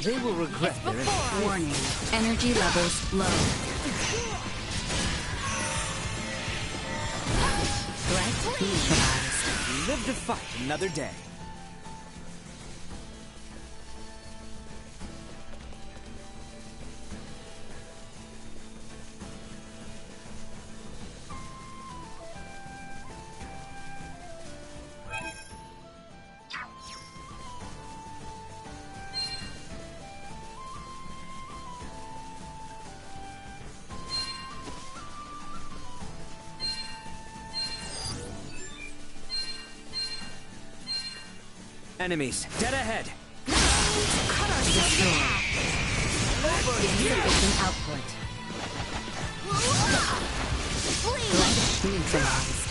They will regret their intent. Warning. Energy levels low. Threat neutralized. Live to fight another day. Enemies, dead ahead! Cut ourselves insufficient output. Threat neutralized.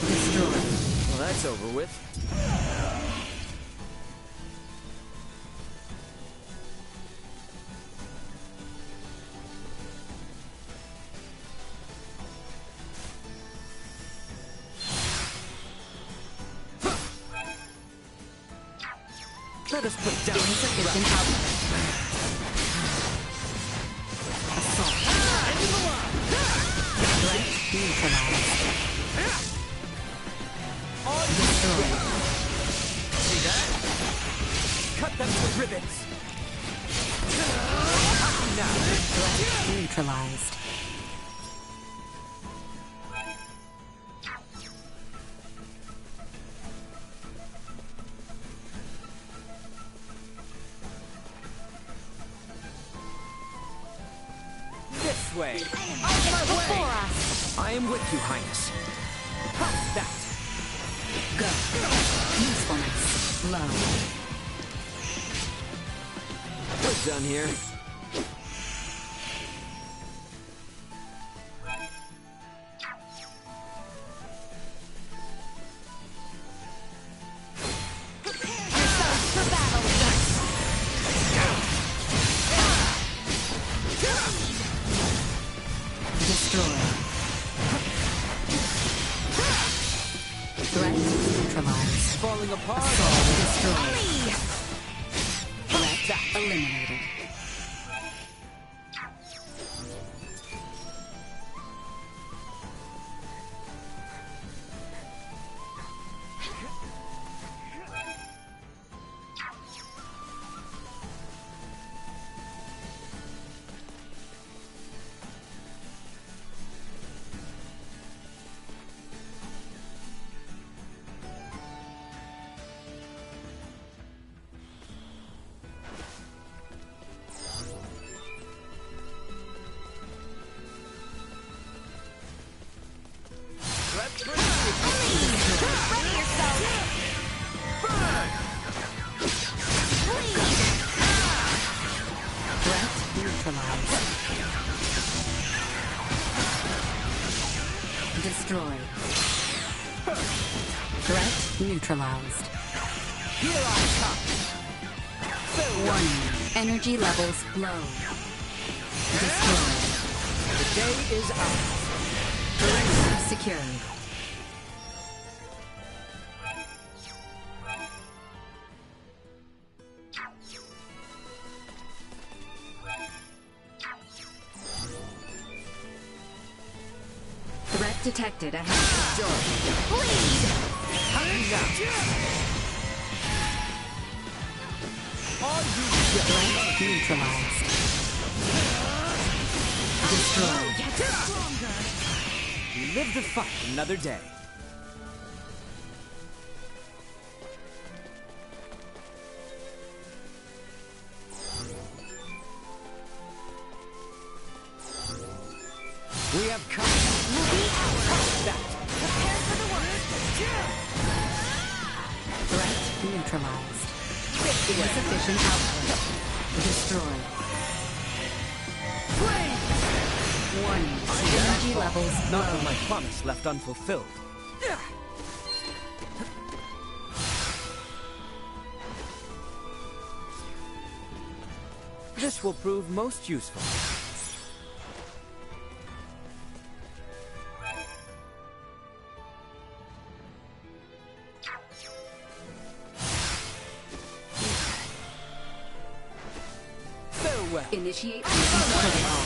Destroyed. Well, that's over with. Let us put down insufficient output. Assault. Threat neutralized. Destroyed. See that? Cut them to ribbons. Now. Threat neutralized. This way. Out my way. I am with you, Highness. How's that? Go. Usefulness low. We're done here. Falling apart. Destroyed. Threat eliminated. Destroyed. Threat neutralized. Here I come. Warning. Energy levels low. Destroyed. The day is ours. Perimeter secured. Threat detected ahead. Bleed! Threat neutralized. Destroyed. Live to fight another day. We have come. That. Prepare for the worst. Threat neutralized. Insufficient output. Destroyed. Warning. Energy levels Not low. with my promise left unfulfilled. This will prove most useful. Initiate protocol.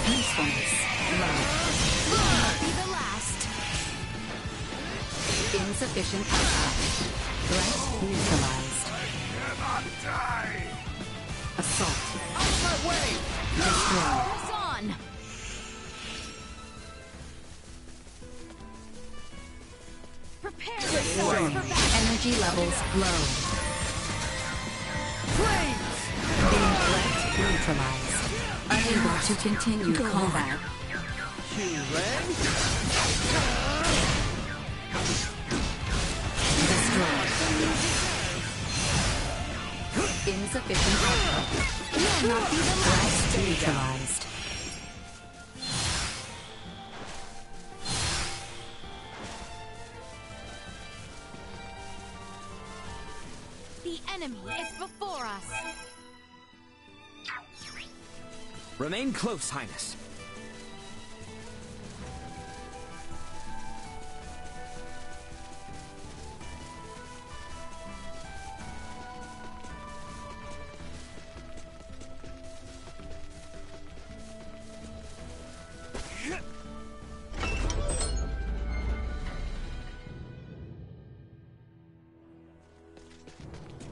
Usefulness. Low. Be the last. Insufficient output. Threat neutralized. Assault. Out of my way! Destroy. Press on. Prepare yourselves for battle. Energy levels low. Flames! Being threat neutralized. Unable to continue combat. Q-Ray? Destroy. Insufficient output. Will not be the last. Threat neutralized. The enemy is before us. Remain close, Highness.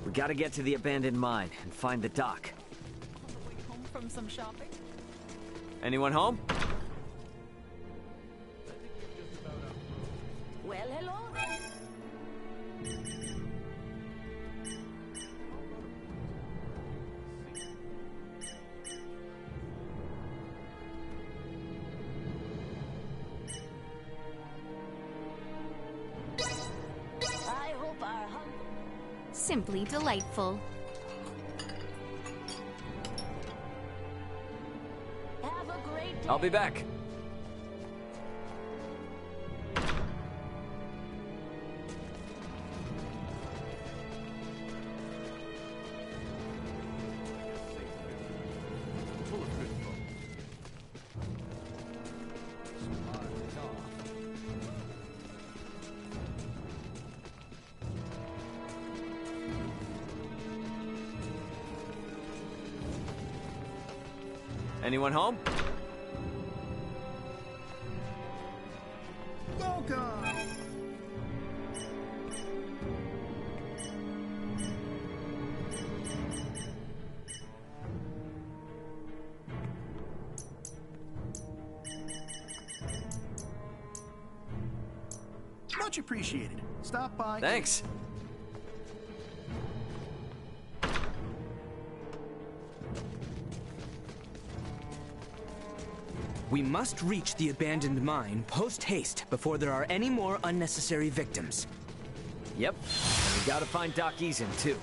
We gotta get to the abandoned mine and find the dock. On the way home from some shopping? Anyone home? Well, hello there. I hope our hunger... Simply delightful. Have a great day. I'll be back. Anyone home? Welcome! Much appreciated. Stop by. Thanks. We must reach the abandoned mine post-haste before there are any more unnecessary victims. Yep. And we gotta find Doc Eason, too.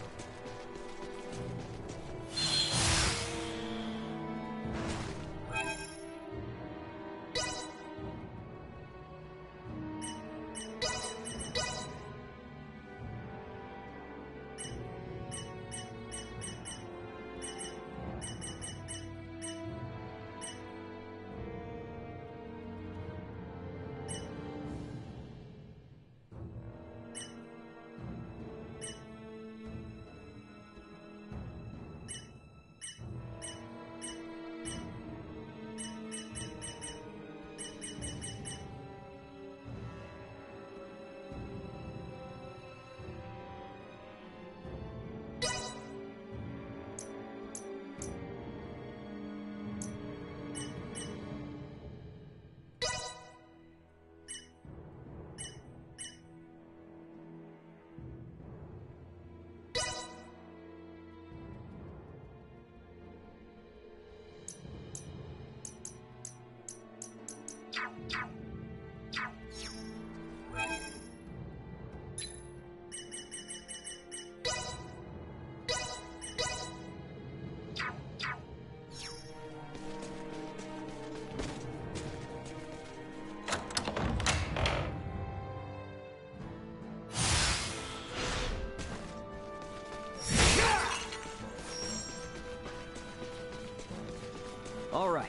All right.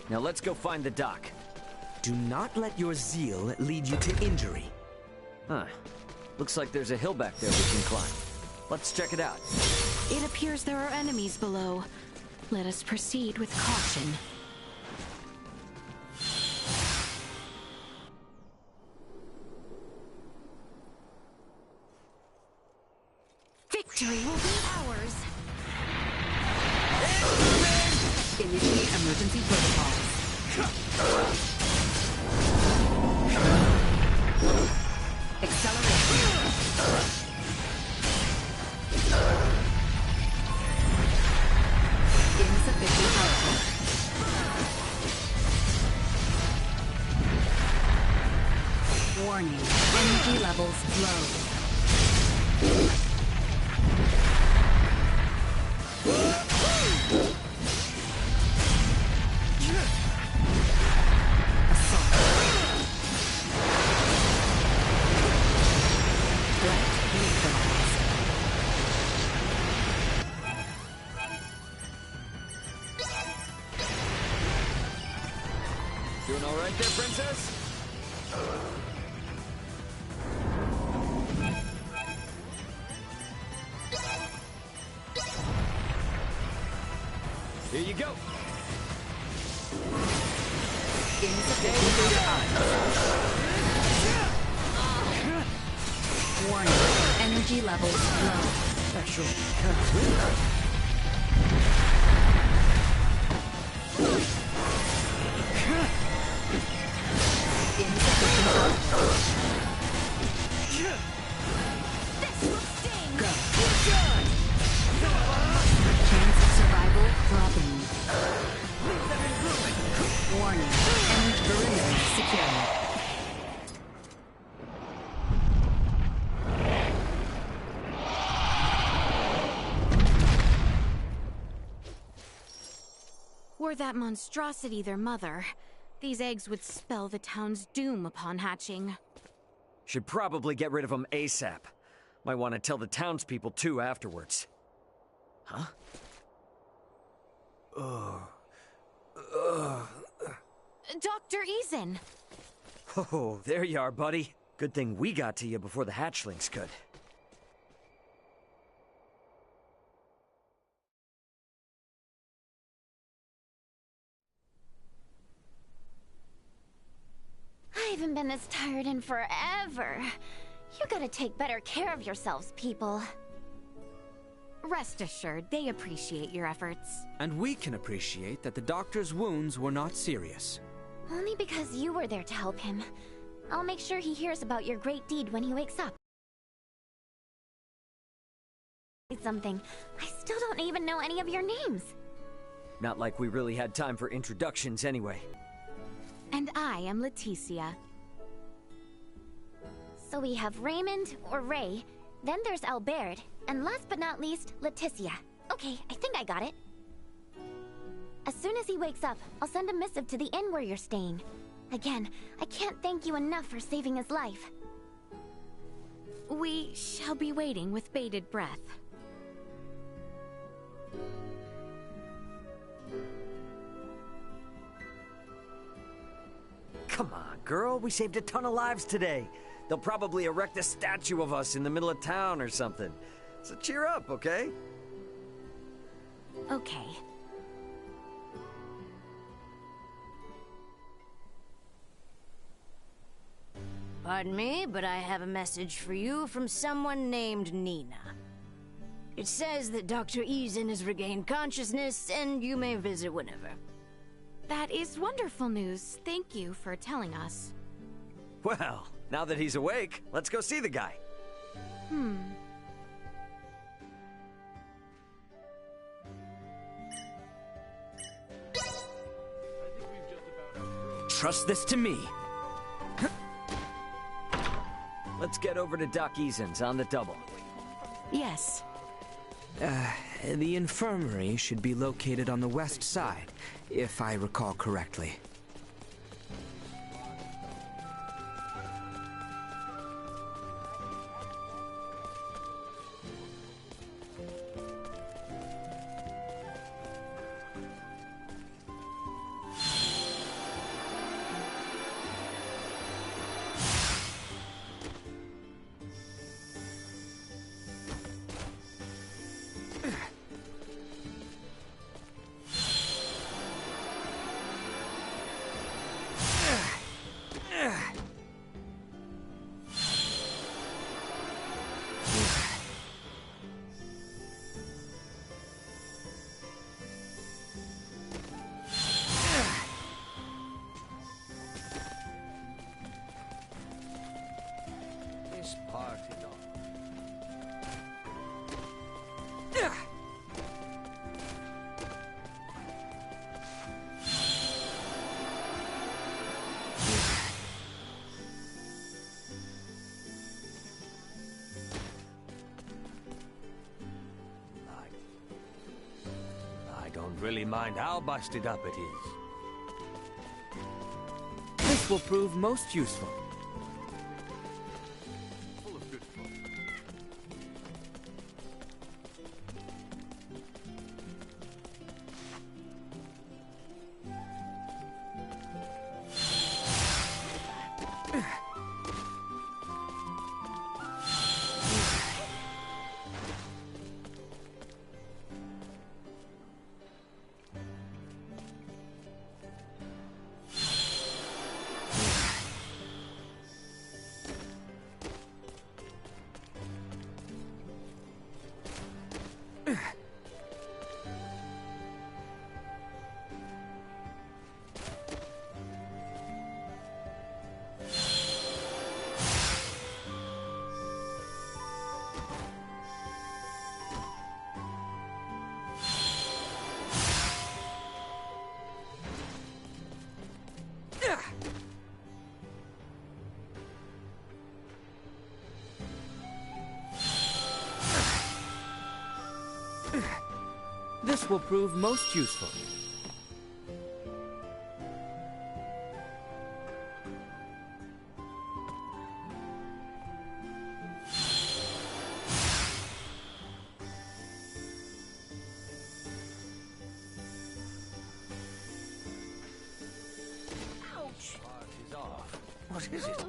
Now let's go find the dock. Do not let your zeal lead you to injury. Huh. Looks like there's a hill back there we can climb. Let's check it out. It appears there are enemies below. Let us proceed with caution. Victory will be ours. Initiate emergency protocols. Acceleration. Insufficient output. Warning. Energy levels low. Doing all right there, Princess? Here you go. Warning. Energy levels low. Actually, Insufficient output. This will sting. Go. Chance of survival dropping. Warning. Energy perimeter secured. Were that monstrosity their mother, these eggs would spell the town's doom upon hatching. Should probably get rid of them ASAP. Might want to tell the townspeople too afterwards. Huh? Dr. Eason! Oh, there you are, buddy. Good thing we got to you before the hatchlings could. I haven't been this tired in forever. You gotta take better care of yourselves, people. Rest assured, they appreciate your efforts. And we can appreciate that the doctor's wounds were not serious. Only because you were there to help him. I'll make sure he hears about your great deed when he wakes up. Something. I still don't even know any of your names. Not like we really had time for introductions anyway. And I am Leticia. So we have Raymond, or Ray, then there's Albert, and last but not least, Leticia. Okay, I think I got it. As soon as he wakes up, I'll send a missive to the inn where you're staying. Again, I can't thank you enough for saving his life. We shall be waiting with bated breath. Come on, girl. We saved a ton of lives today. They'll probably erect a statue of us in the middle of town or something. So cheer up, okay? Okay. Pardon me, but I have a message for you from someone named Nina. It says that Dr. Eason has regained consciousness, and you may visit whenever. That is wonderful news. Thank you for telling us. Well, now that he's awake, let's go see the guy. Trust this to me. Let's get over to Doc Eason's on the double. Yes. The infirmary should be located on the west side, if I recall correctly. really mind how busted up it is. This will prove most useful. Full of good folk. This will prove most useful. Party's off. What is it?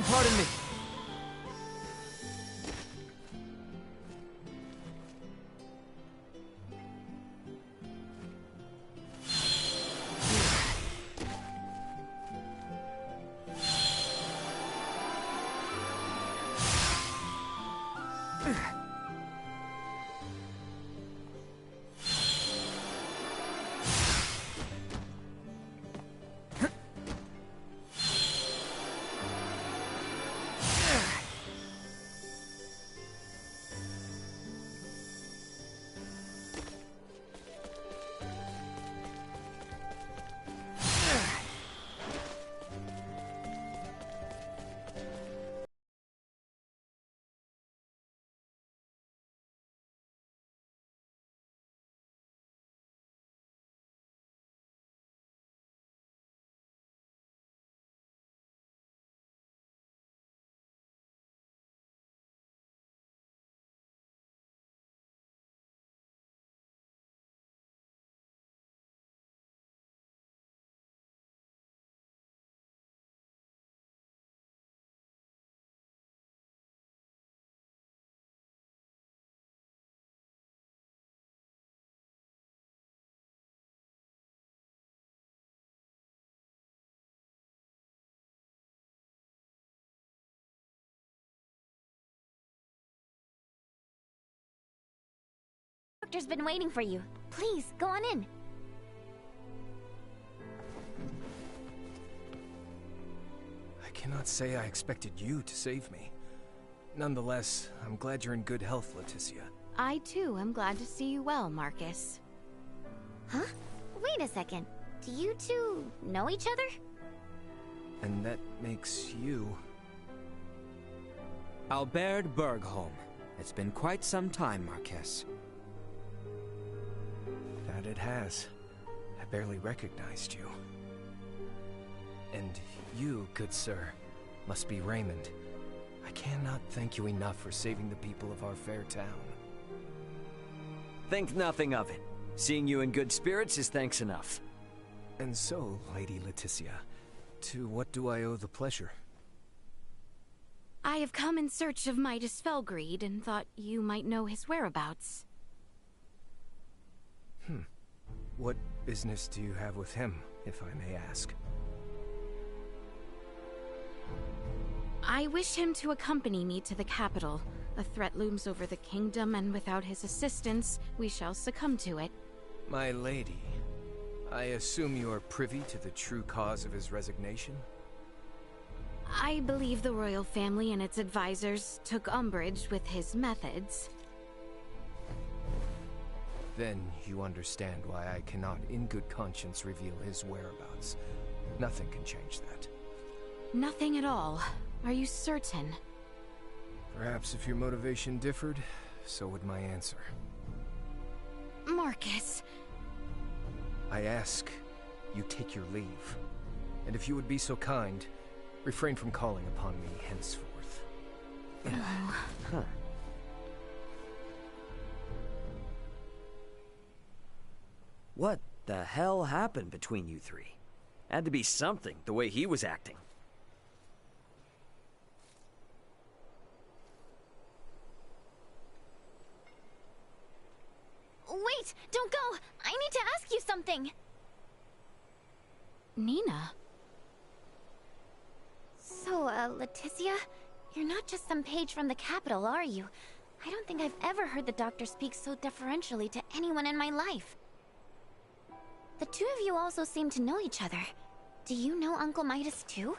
Pardon me. Doctor's been waiting for you. Please, go on in. I cannot say I expected you to save me. Nonetheless, I'm glad you're in good health, Leticia. I too am glad to see you well, Marcus. Huh? Wait a second. Do you two know each other? And that makes you... Albert Bergholm. It's been quite some time, Marquess. That it has. I barely recognized you. And you, good sir, must be Raymond. I cannot thank you enough for saving the people of our fair town. Think nothing of it. Seeing you in good spirits is thanks enough. And so, Lady Leticia, to what do I owe the pleasure? I have come in search of Midas Felgreed and thought you might know his whereabouts. What business do you have with him, if I may ask? I wish him to accompany me to the capital. A threat looms over the kingdom, and without his assistance, we shall succumb to it. My lady, I assume you are privy to the true cause of his resignation? I believe the royal family and its advisors took umbrage with his methods. Then you understand why I cannot in good conscience reveal his whereabouts. Nothing can change that. Nothing at all. Are you certain? Perhaps if your motivation differed, so would my answer. Marcus. I ask, you take your leave. And if you would be so kind, refrain from calling upon me henceforth. Huh. What the hell happened between you three? Had to be something, the way he was acting. Wait! Don't go! I need to ask you something! Nina? So, Leticia, you're not just some page from the capital, are you? I don't think I've ever heard the doctor speak so deferentially to anyone in my life. The two of you also seem to know each other. Do you know Uncle Midas too?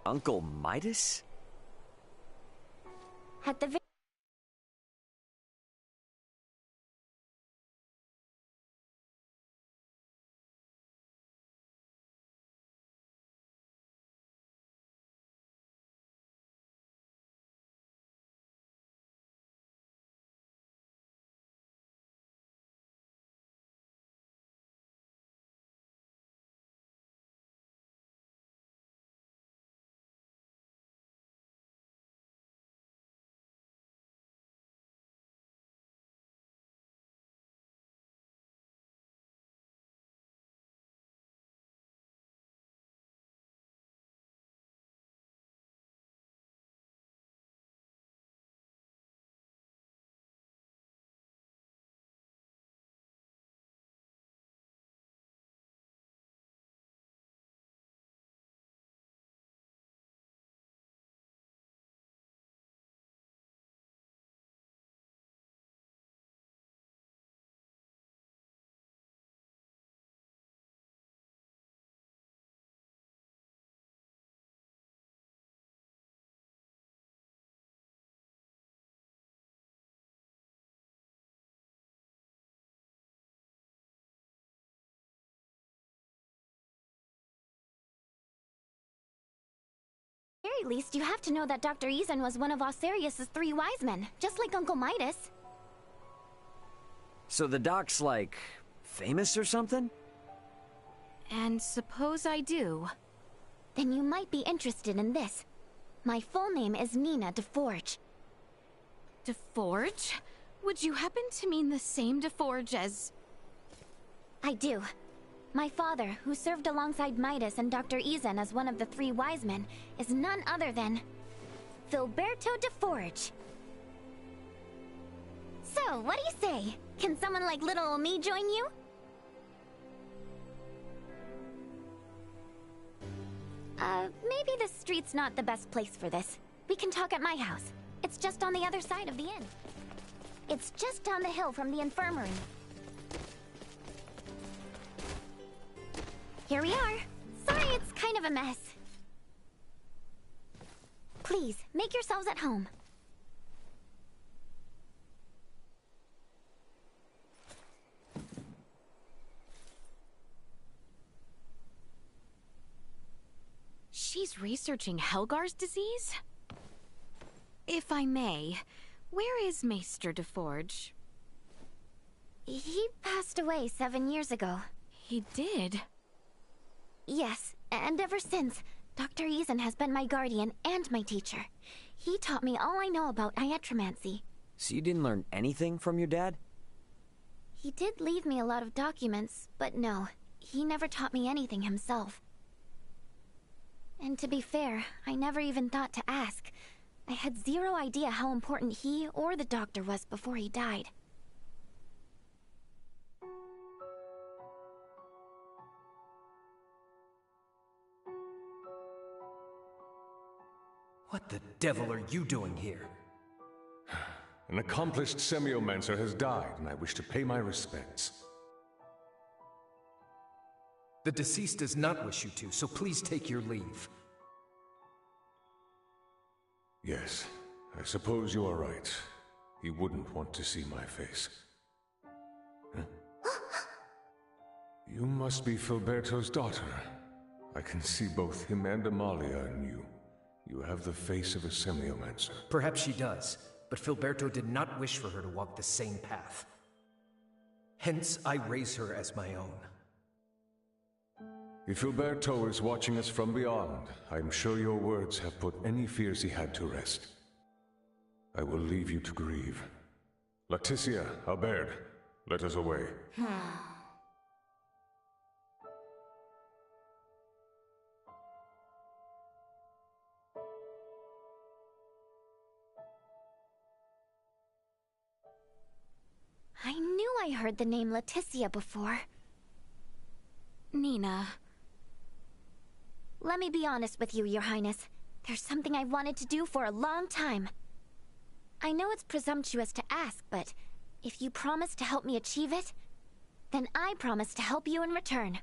Uncle Midas? At the very least, you have to know that Dr. Eason was one of Osarius' 3 wise men, just like Uncle Midas. So the doc's like, famous or something? And suppose I do. Then you might be interested in this. My full name is Nina DeForge. DeForge? Would you happen to mean the same DeForge as... I do. My father, who served alongside Midas and Dr. Eason as one of the 3 wise men, is none other than... Filberto DeForge. So, what do you say? Can someone like little ol' me join you? Maybe the street's not the best place for this. We can talk at my house. It's just on the other side of the inn. It's just down the hill from the infirmary. Here we are. Sorry it's kind of a mess. Please, make yourselves at home. She's researching Helgar's disease? If I may, where is Maester DeForge? He passed away 7 years ago. He did? Yes, and ever since, Dr. Eason has been my guardian and my teacher. He taught me all I know about iatromancy. So you didn't learn anything from your dad? He did leave me a lot of documents, but no, he never taught me anything himself. And to be fair, I never even thought to ask. I had zero idea how important he or the doctor was before he died. What the devil are you doing here? An accomplished semiomancer has died, and I wish to pay my respects. The deceased does not wish you to, so please take your leave. Yes, I suppose you are right. He wouldn't want to see my face. Huh? You must be Filberto's daughter. I can see both him and Amalia in you. You have the face of a semiomancer. Perhaps she does, but Filberto did not wish for her to walk the same path. Hence, I raise her as my own. If Filberto is watching us from beyond, I'm sure your words have put any fears he had to rest. I will leave you to grieve. Leticia, Albert, let us away. I knew I heard the name Leticia before. Nina. Let me be honest with you, Your Highness. There's something I've wanted to do for a long time. I know it's presumptuous to ask, but if you promise to help me achieve it, then I promise to help you in return.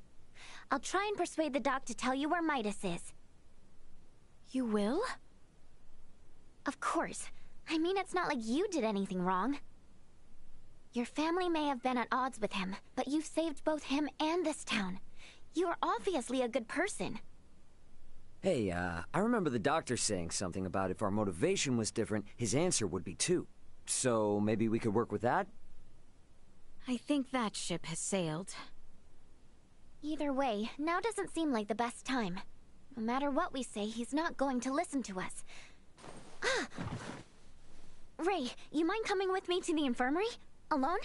I'll try and persuade the doc to tell you where Midas is. You will? Of course. I mean, it's not like you did anything wrong. Your family may have been at odds with him, but you've saved both him and this town. You're obviously a good person. Hey, I remember the doctor saying something about if our motivation was different, his answer would be too. So maybe we could work with that? I think that ship has sailed. Either way, now doesn't seem like the best time. No matter what we say, he's not going to listen to us. Ray, you mind coming with me to the infirmary? Alone?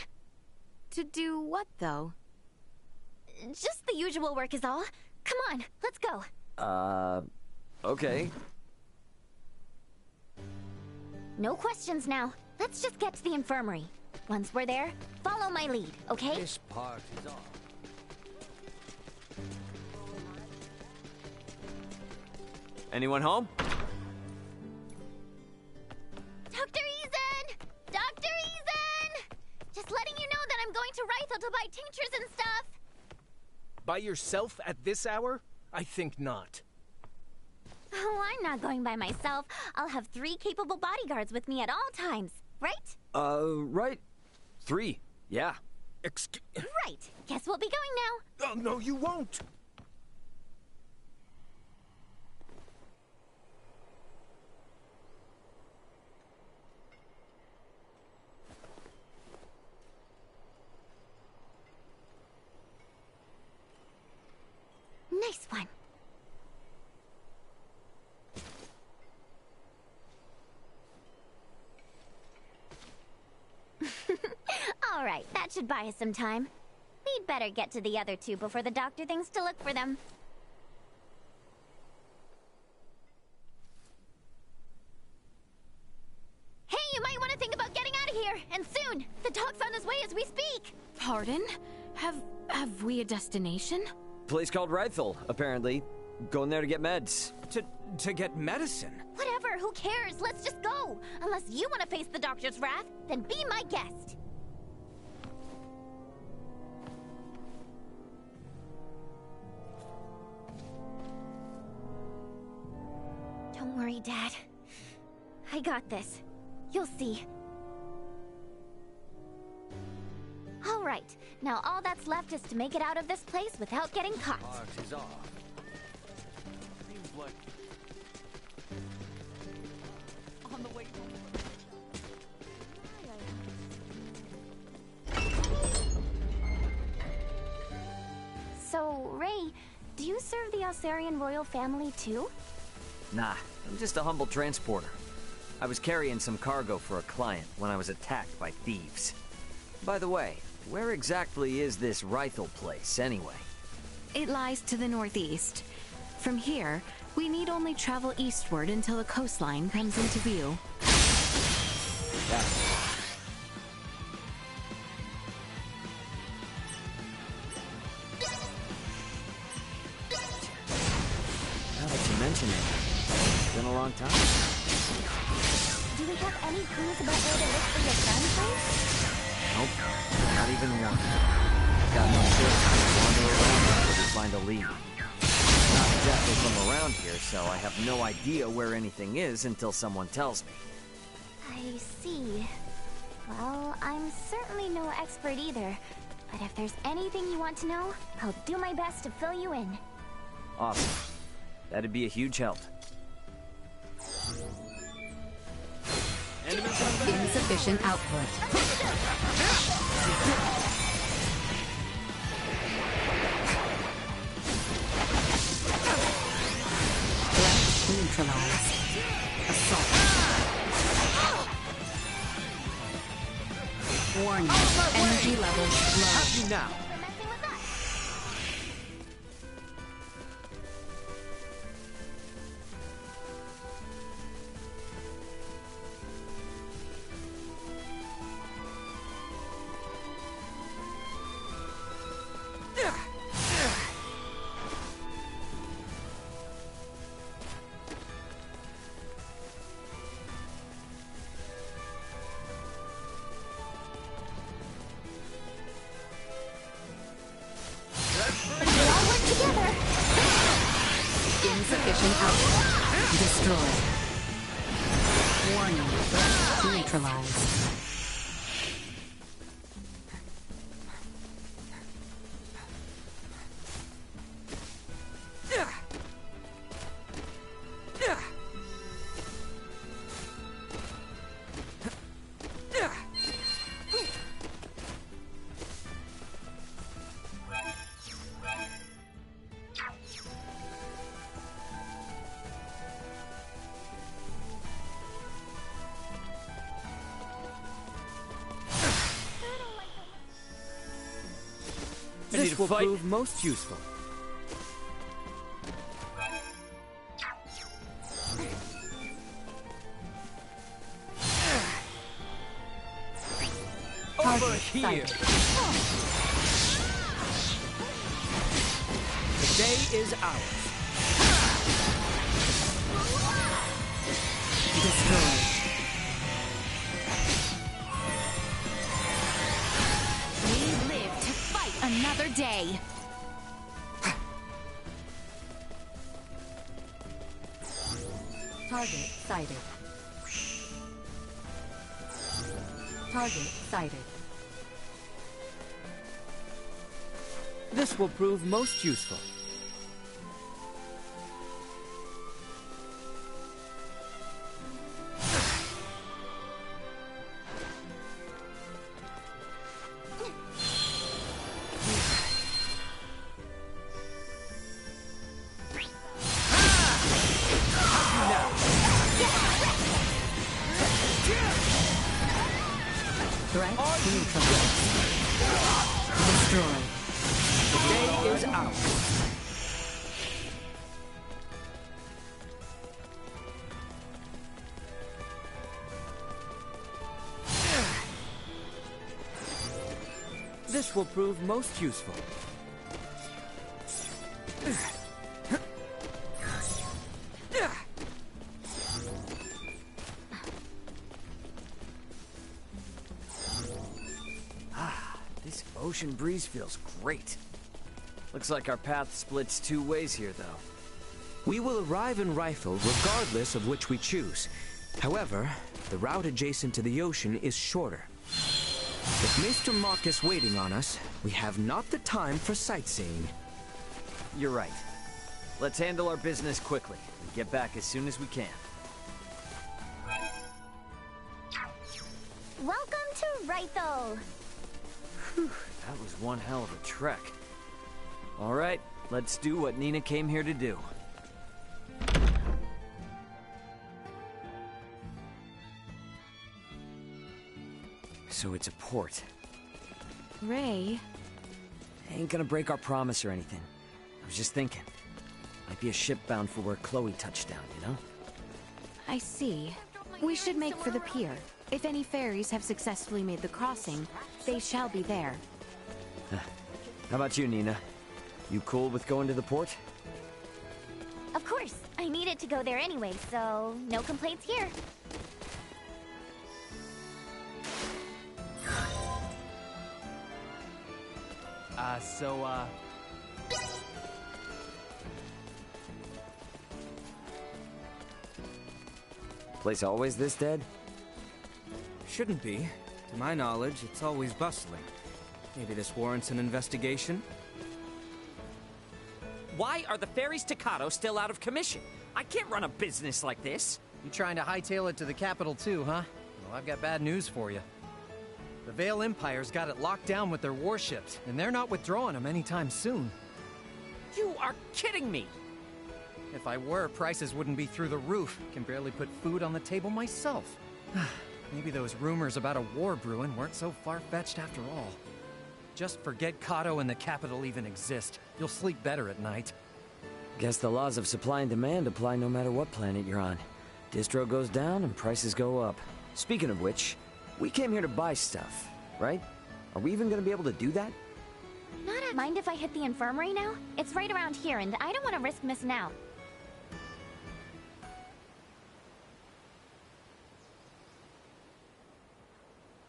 To do what, though? Just the usual work is all. Come on, let's go. Okay. No questions now. Let's just get to the infirmary. Once we're there, follow my lead, okay? This part is off. Anyone home? Dr. Eason! Dr. Eason! Just letting you know that I'm going to Rythel to buy tinctures and stuff. By yourself at this hour? I think not. Oh, I'm not going by myself. I'll have 3 capable bodyguards with me at all times, right? Right. 3, yeah. Right. Guess we'll be going now. Oh, no, you won't! Nice one. All right, that should buy us some time. We'd better get to the other 2 before the doctor thinks to look for them. Hey, you might want to think about getting out of here, and soon. The doc found his way as we speak. Pardon? Have we a destination? Place called Rythel, apparently. Going there to get meds. To get medicine? Whatever, who cares? Let's just go. Unless you want to face the doctor's wrath, then be my guest. Don't worry, Dad. I got this. You'll see. All right, now all that's left is to make it out of this place without getting caught. Part is off. Seems like On the way So, Ray, do you serve the Alcerian royal family too? Nah, I'm just a humble transporter. I was carrying some cargo for a client when I was attacked by thieves. By the way, where exactly is this Rythel place, anyway? It lies to the northeast. From here, We need only travel eastward until the coastline comes into view. Now that you mention it, it's been a long time. Do we have any clues about where to look for your friends, Ray? Nope, not even one. Got no shit to wander around until we find a lead. Not exactly from around here, so I have no idea where anything is until someone tells me. I see. Well, I'm certainly no expert either, but if there's anything you want to know, I'll do my best to fill you in. Awesome. That'd be a huge help. Insufficient output. Threat neutralized. Assault. Warning. Energy levels low. Have you now? For messing with us. Insufficient output. Destroyed. Warning. Threat neutralized. This will prove most useful. Over here! The day is ours. Destroyed. We live to fight another day. Target sighted. Target sighted. This will prove most useful. Threat neutralized. Destroyed. The day is ours. This will prove most useful. This ocean breeze feels great. Looks like our path splits two ways here, though. We will arrive in Rifle regardless of which we choose. However, the route adjacent to the ocean is shorter. With Mr. Marcus waiting on us, we have not the time for sightseeing. You're right. Let's handle our business quickly and get back as soon as we can. Welcome to Rifle. That was one hell of a trek. All right, let's do what Nina came here to do. So it's a port. Ray, Ain't gonna break our promise or anything. I was just thinking. Might be a ship bound for where Chloe touched down, you know? I see. We should make for the pier. If any ferries have successfully made the crossing, they shall be there. How about you, Nina? You cool with going to the port? Of course. I needed to go there anyway, so no complaints here. Place always this dead? Shouldn't be. To my knowledge, it's always bustling. Maybe this warrants an investigation? Why are the ferries to Kato still out of commission? I can't run a business like this. You trying to hightail it to the capital too, huh? Well, I've got bad news for you. The Vale Empire's got it locked down with their warships, and they're not withdrawing them anytime soon. You are kidding me! If I were, prices wouldn't be through the roof. Can barely put food on the table myself. Maybe those rumors about a war brewing weren't so far-fetched after all. Just forget Kato and the capital even exist. You'll sleep better at night. Guess the laws of supply and demand apply no matter what planet you're on. Distro goes down and prices go up. Speaking of which, we came here to buy stuff, right? Are we even gonna be able to do that? Mind if I hit the infirmary now? It's right around here, and I don't want to risk missing out.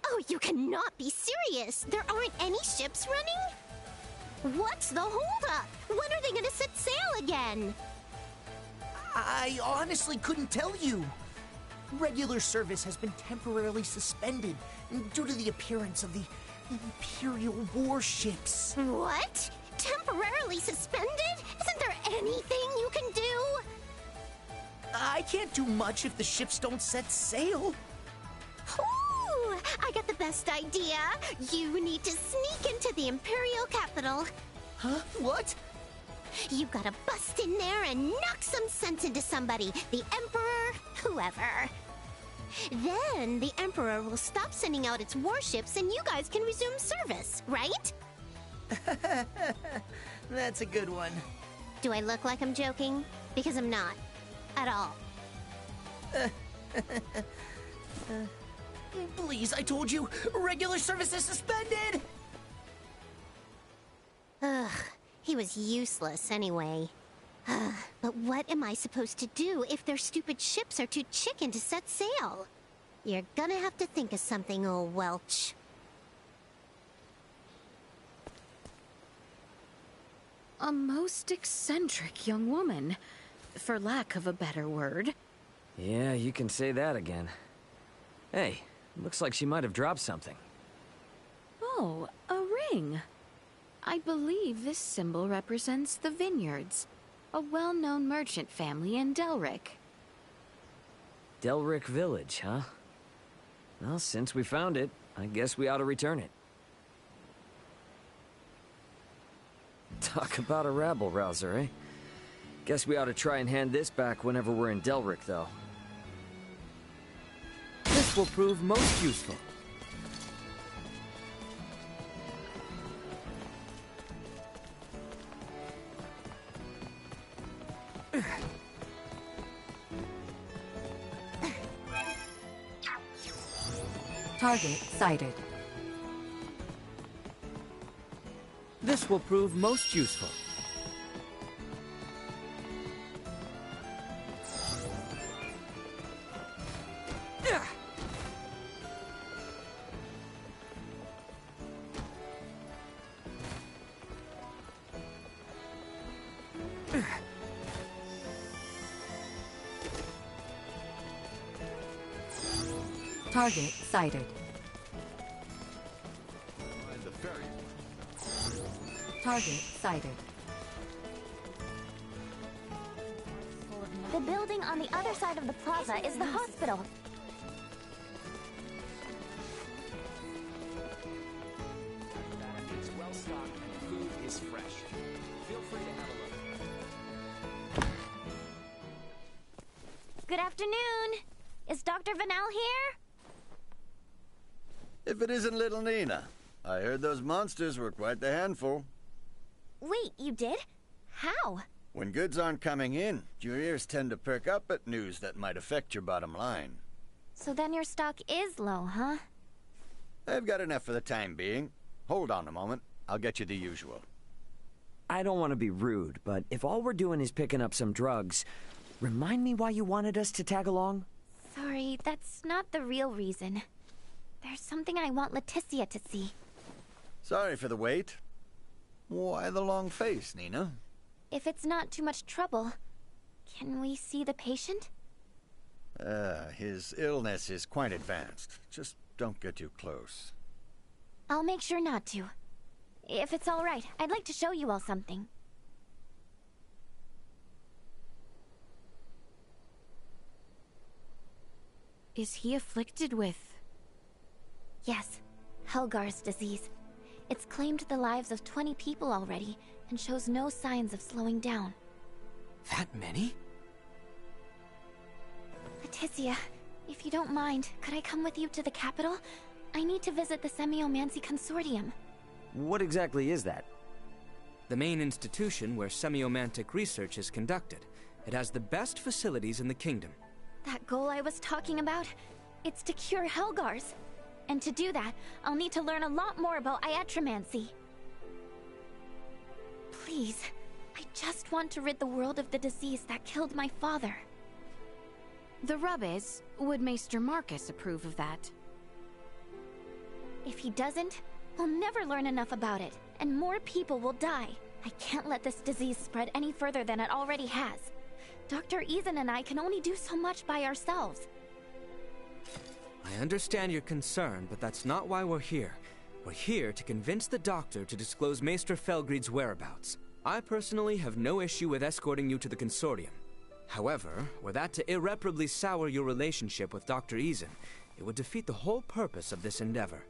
Oh, you cannot be serious! There aren't any ships running? What's the holdup? When are they gonna set sail again? I honestly couldn't tell you. Regular service has been temporarily suspended due to the appearance of the Imperial warships. What? Temporarily suspended? Isn't there anything you can do? I can't do much if the ships don't set sail. Ooh, I got the best idea. You need to sneak into the Imperial capital. Huh? What? You gotta bust in there and knock some sense into somebody. The Emperor, whoever. Then the Emperor will stop sending out its warships and you guys can resume service, right? That's a good one. Do I look like I'm joking? Because I'm not. At all. Please, I told you, regular service is suspended! Ugh, he was useless anyway. But what am I supposed to do if their stupid ships are too chicken to set sail? You're gonna have to think of something, old Welch. A most eccentric young woman, for lack of a better word. Yeah, you can say that again. Hey, looks like she might have dropped something. Oh, a ring. I believe this symbol represents the Vineyards, a well-known merchant family in Delric. Delric Village, huh? Well, since we found it, I guess we ought to return it. Talk about a rabble-rouser, eh? Guess we ought to try and hand this back whenever we're in Delric, though. This will prove most useful. Target sighted. This will prove most useful. Target sighted. Target sighted. The building on the other side of the plaza is the hospital. It's well stocked and food is fresh. Feel free to have a look. Good afternoon. Is Dr. Vanel here? If it isn't little Nina. I heard those monsters were quite the handful. Wait, you did? How? When goods aren't coming in, your ears tend to perk up at news that might affect your bottom line. So then your stock is low, huh? I've got enough for the time being. Hold on a moment. I'll get you the usual. I don't want to be rude, but if all we're doing is picking up some drugs, remind me why you wanted us to tag along? Sorry, that's not the real reason. There's something I want Leticia to see. Sorry for the wait. Why the long face, Nina? If it's not too much trouble, can we see the patient? His illness is quite advanced. Just don't get too close. I'll make sure not to. If it's all right, I'd like to show you all something. Is he afflicted with... Yes, Helgar's disease. It's claimed the lives of 20 people already, and shows no signs of slowing down. That many? Leticia, if you don't mind, could I come with you to the capital? I need to visit the Semiomancy Consortium. What exactly is that? The main institution where semiomantic research is conducted. It has the best facilities in the kingdom. That goal I was talking about? It's to cure Helgars. And to do that, I'll need to learn a lot more about iatromancy. Please, I just want to rid the world of the disease that killed my father. The rub is, would Maester Marcus approve of that? If he doesn't, we'll never learn enough about it, and more people will die. I can't let this disease spread any further than it already has. Dr. Eason and I can only do so much by ourselves. I understand your concern, but that's not why we're here. We're here to convince the doctor to disclose Maester Felgreid's whereabouts. I personally have no issue with escorting you to the consortium. However, were that to irreparably sour your relationship with Dr. Eason, it would defeat the whole purpose of this endeavor.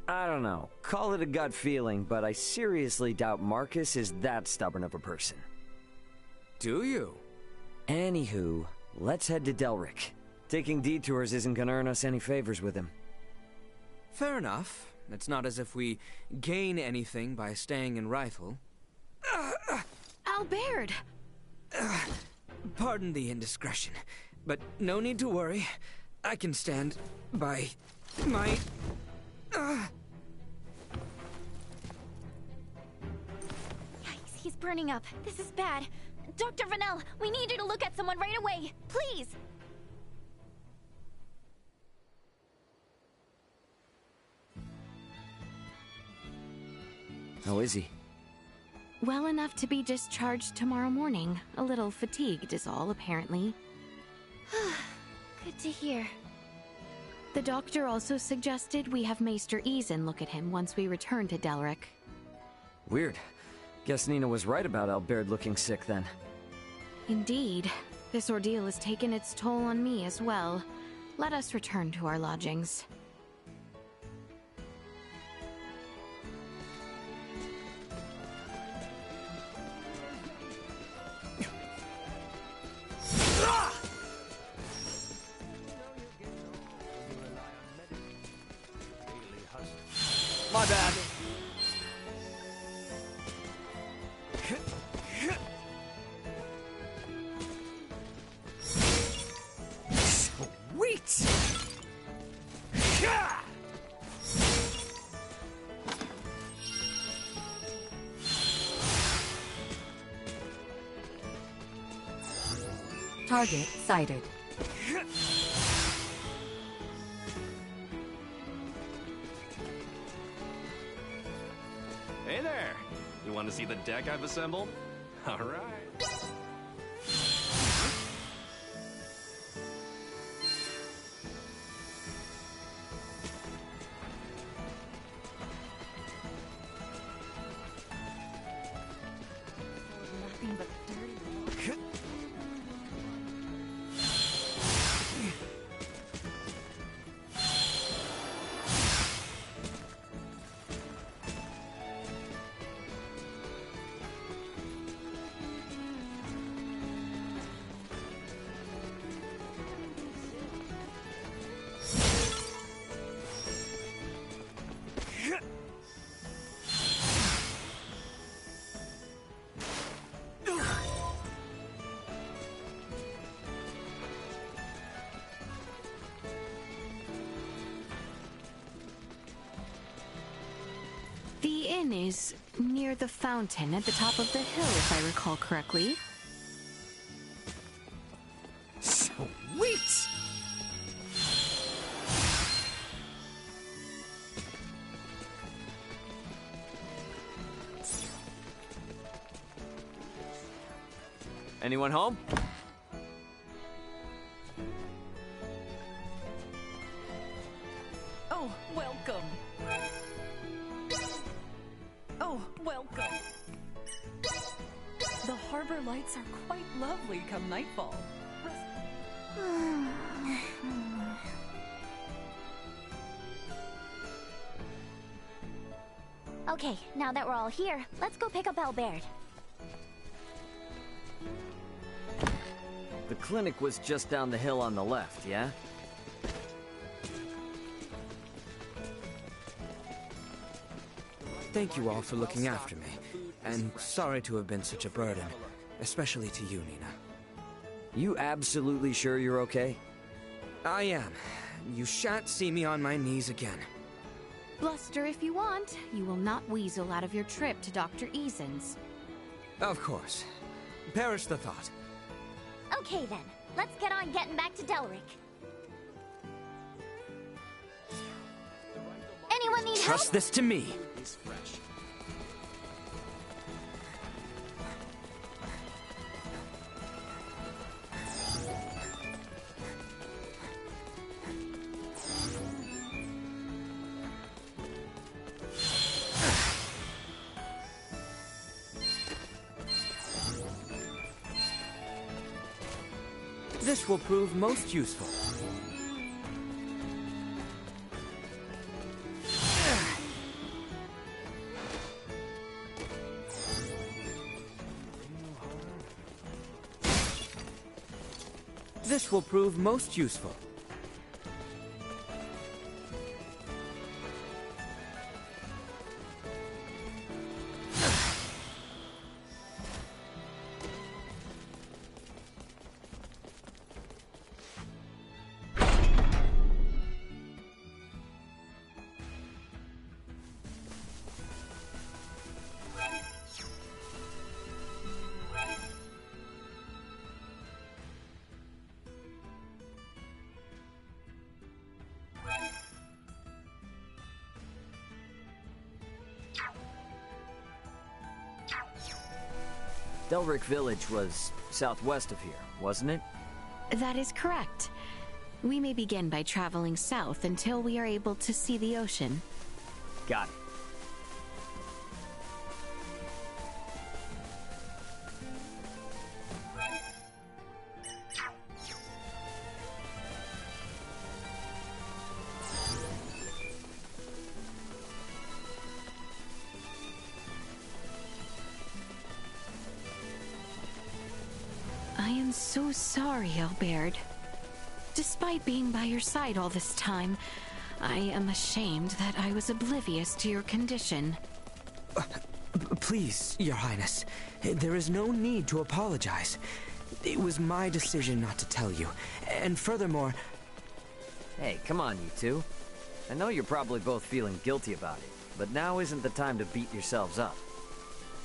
I don't know. Call it a gut feeling, but I seriously doubt Marcus is that stubborn of a person. Do you? Anywho, let's head to Delric. Taking detours isn't gonna earn us any favors with him. Fair enough. It's not as if we gain anything by staying in Rifle. Albert! Pardon the indiscretion, but no need to worry. I can stand by my... Yikes, he's burning up. This is bad. Dr. Vanel, we need you to look at someone right away. Please! How is he? Well enough to be discharged tomorrow morning. A little fatigued is all, apparently. Good to hear. The doctor also suggested we have Maester Eason look at him once we return to Delric. Weird. Guess Nina was right about Albert looking sick then. Indeed. This ordeal has taken its toll on me as well. Let us return to our lodgings. My bad. Sweet! Target sighted. Hey there! You want to see the deck I've assembled? All right. Nothing but dirty. inn is near the fountain at the top of the hill, if I recall correctly. Sweet! Anyone home? Oh, welcome. Oh, welcome. The harbor lights are quite lovely come nightfall. Okay, now that we're all here, let's go pick up Albert. The clinic was just down the hill on the left, yeah? Thank you all for looking after me, and sorry to have been such a burden, especially to you, Nina. You absolutely sure you're okay? I am. You shan't see me on my knees again. Bluster if you want. You will not weasel out of your trip to Dr. Easen's. Of course. Perish the thought. Okay then, let's get on getting back to Delric. Anyone need help? Trust this to me. This will prove most useful. This will prove most useful. Delric Village was southwest of here, wasn't it? That is correct. We may begin by traveling south until we are able to see the ocean. Got it. I am so sorry, Albert. Despite being by your side all this time, I am ashamed that I was oblivious to your condition. Please, Your Highness, there is no need to apologize. It was my decision not to tell you, and furthermore... Hey, come on, you two. I know you're probably both feeling guilty about it, but now isn't the time to beat yourselves up.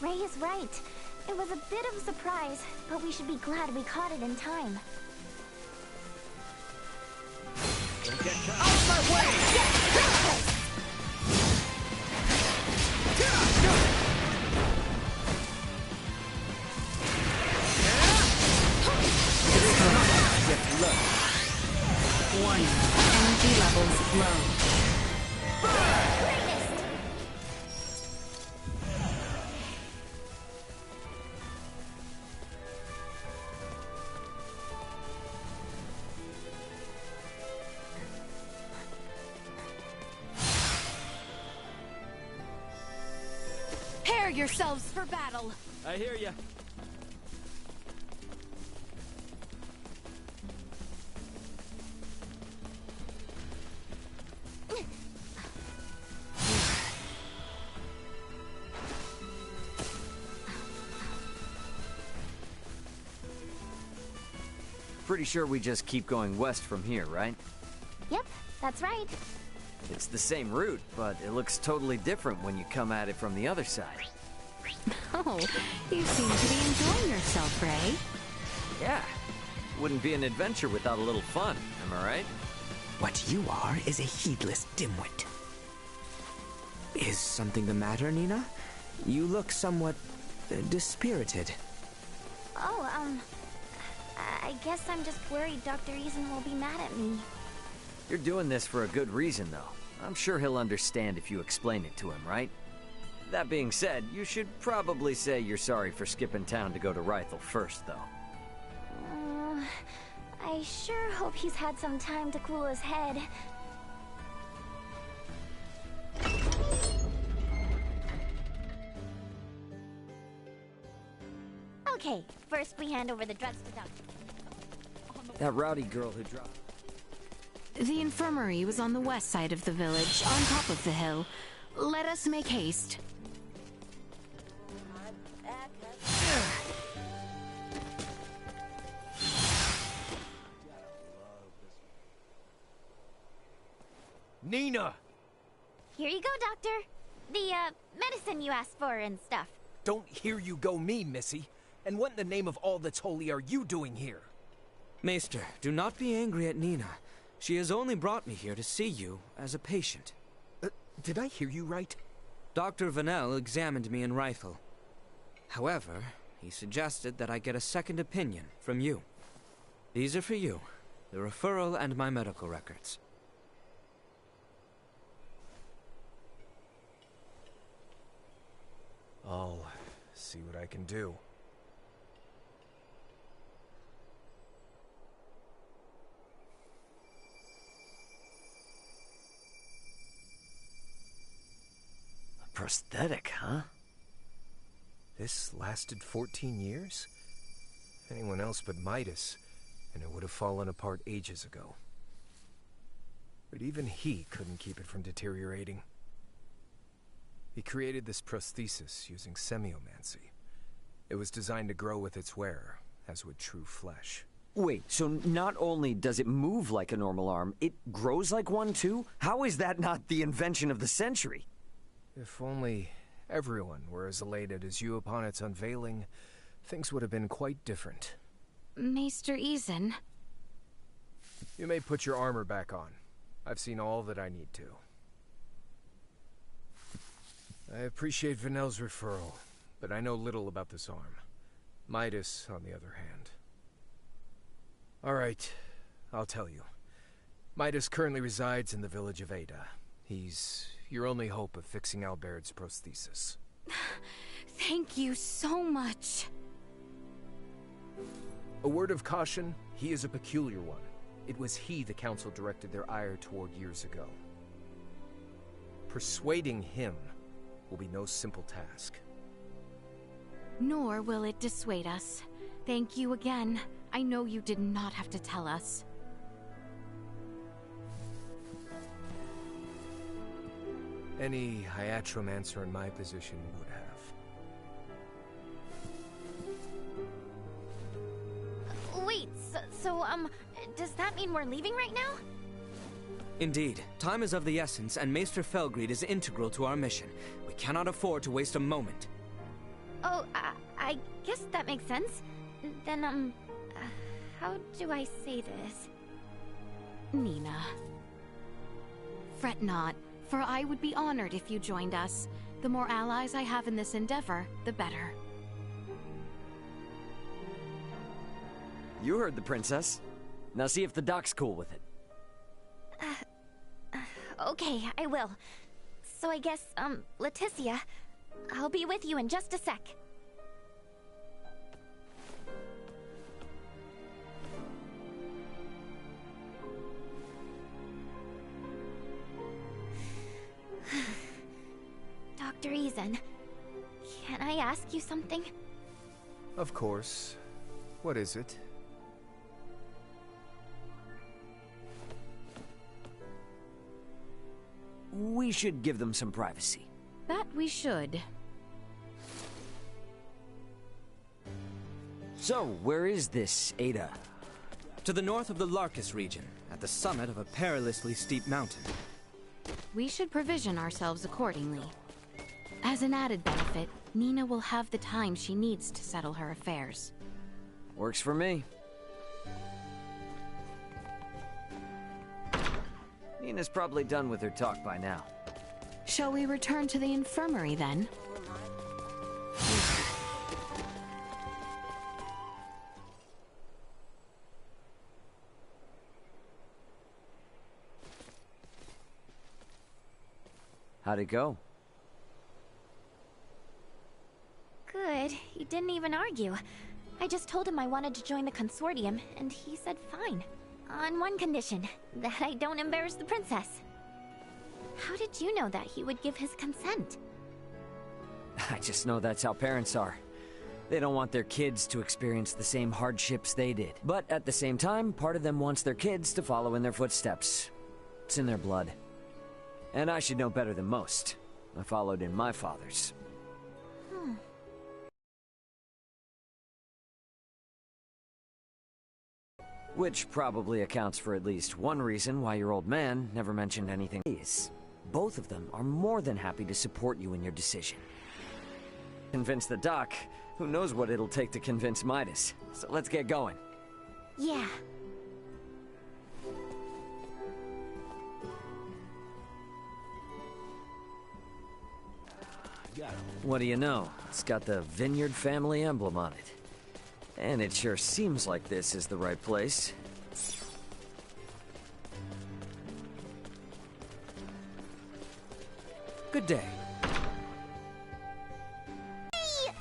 Ray is right. It was a bit of a surprise, but we should be glad we caught it in time. Out of my way! Get low. Warning. Energy levels low. Prepare yourselves for battle! I hear ya. Pretty sure we just keep going west from here, right? Yep, that's right. It's the same route, but it looks totally different when you come at it from the other side. Oh, you seem to be enjoying yourself, Ray. Yeah. Wouldn't be an adventure without a little fun, am I right? What you are is a heedless dimwit. Is something the matter, Nina? You look somewhat dispirited. Oh, I guess I'm just worried Dr. Eason will be mad at me. You're doing this for a good reason, though. I'm sure he'll understand if you explain it to him, right? That being said, you should probably say you're sorry for skipping town to go to Rythel first, though. I sure hope he's had some time to cool his head. Okay, first we hand over the drugs to Dr. That rowdy girl who dropped... The infirmary was on the west side of the village, on top of the hill. Let us make haste. Nina! Here you go, Doctor. The, medicine you asked for and stuff. Don't hear you go me, Missy. And what in the name of all that's holy are you doing here? Maester, do not be angry at Nina. She has only brought me here to see you as a patient. Did I hear you right? Dr. Vanel examined me in Rythel. However, he suggested that I get a second opinion from you. These are for you, the referral and my medical records. I'll see what I can do. A prosthetic, huh? This lasted 14 years? Anyone else but Midas, and it would have fallen apart ages ago. But even he couldn't keep it from deteriorating. He created this prosthesis using semiomancy. It was designed to grow with its wearer, as would true flesh. Wait, so not only does it move like a normal arm, it grows like one too? How is that not the invention of the century? If only everyone were as elated as you upon its unveiling, things would have been quite different. Maester Eason. You may put your armor back on. I've seen all that I need to. I appreciate Vanel's referral, but I know little about this arm. Midas, on the other hand. All right, I'll tell you. Midas currently resides in the village of Ada. He's your only hope of fixing Albaird's prosthesis. Thank you so much. A word of caution, he is a peculiar one. It was he the council directed their ire toward years ago. Persuading him will be no simple task. Nor will it dissuade us. Thank you again. I know you did not have to tell us. Any Hiatromancer in my position would have. Wait, so, does that mean we're leaving right now? Indeed. Time is of the essence, and Maester Felgreed is integral to our mission. We cannot afford to waste a moment. Oh, I guess that makes sense. Then, how do I say this? Nina. Fret not, for I would be honored if you joined us. The more allies I have in this endeavor, the better. You heard the princess. Now see if the doc's cool with it. Okay, I will. So I guess, Leticia, I'll be with you in just a sec. Dr. Eason, can I ask you something? Of course. What is it? We should give them some privacy. That we should. So, where is this Ada? To the north of the Larkus region, at the summit of a perilously steep mountain. we should provision ourselves accordingly. As an added benefit, Nina will have the time she needs to settle her affairs. Works for me. Nina's probably done with her talk by now. Shall we return to the infirmary then? How'd it go? Good. He didn't even argue. I just told him I wanted to join the consortium, and he said fine. On one condition, that I don't embarrass the princess. How did you know that he would give his consent? I just know that's how parents are. They don't want their kids to experience the same hardships they did. But at the same time, part of them wants their kids to follow in their footsteps. It's in their blood. And I should know better than most. I followed in my father's. Which probably accounts for at least one reason why your old man never mentioned anything. Both of them are more than happy to support you in your decision. Convince the doc. Who knows what it'll take to convince Midas. So let's get going. Yeah. What do you know? It's got the Vineyard family emblem on it. And it sure seems like this is the right place. Good day. Hey!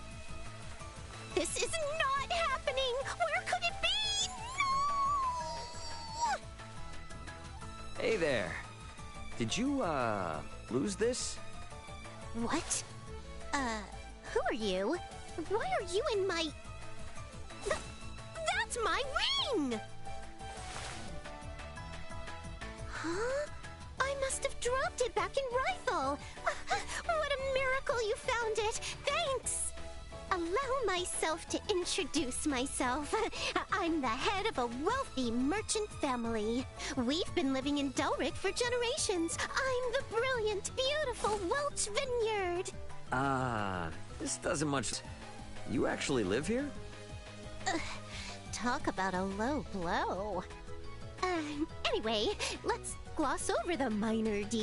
This is not happening! Where could it be? No! Hey there. Did you, lose this? What? Who are you? Why are you in my... That's my ring! Huh? I must have dropped it back in Rifle. What a miracle you found it. Thanks! Allow myself to introduce myself. I'm the head of a wealthy merchant family. We've been living in Delric for generations. I'm the brilliant, beautiful Welch Vineyard. This doesn't much... You actually live here? Talk about a low blow. Anyway, let's gloss over the minor details.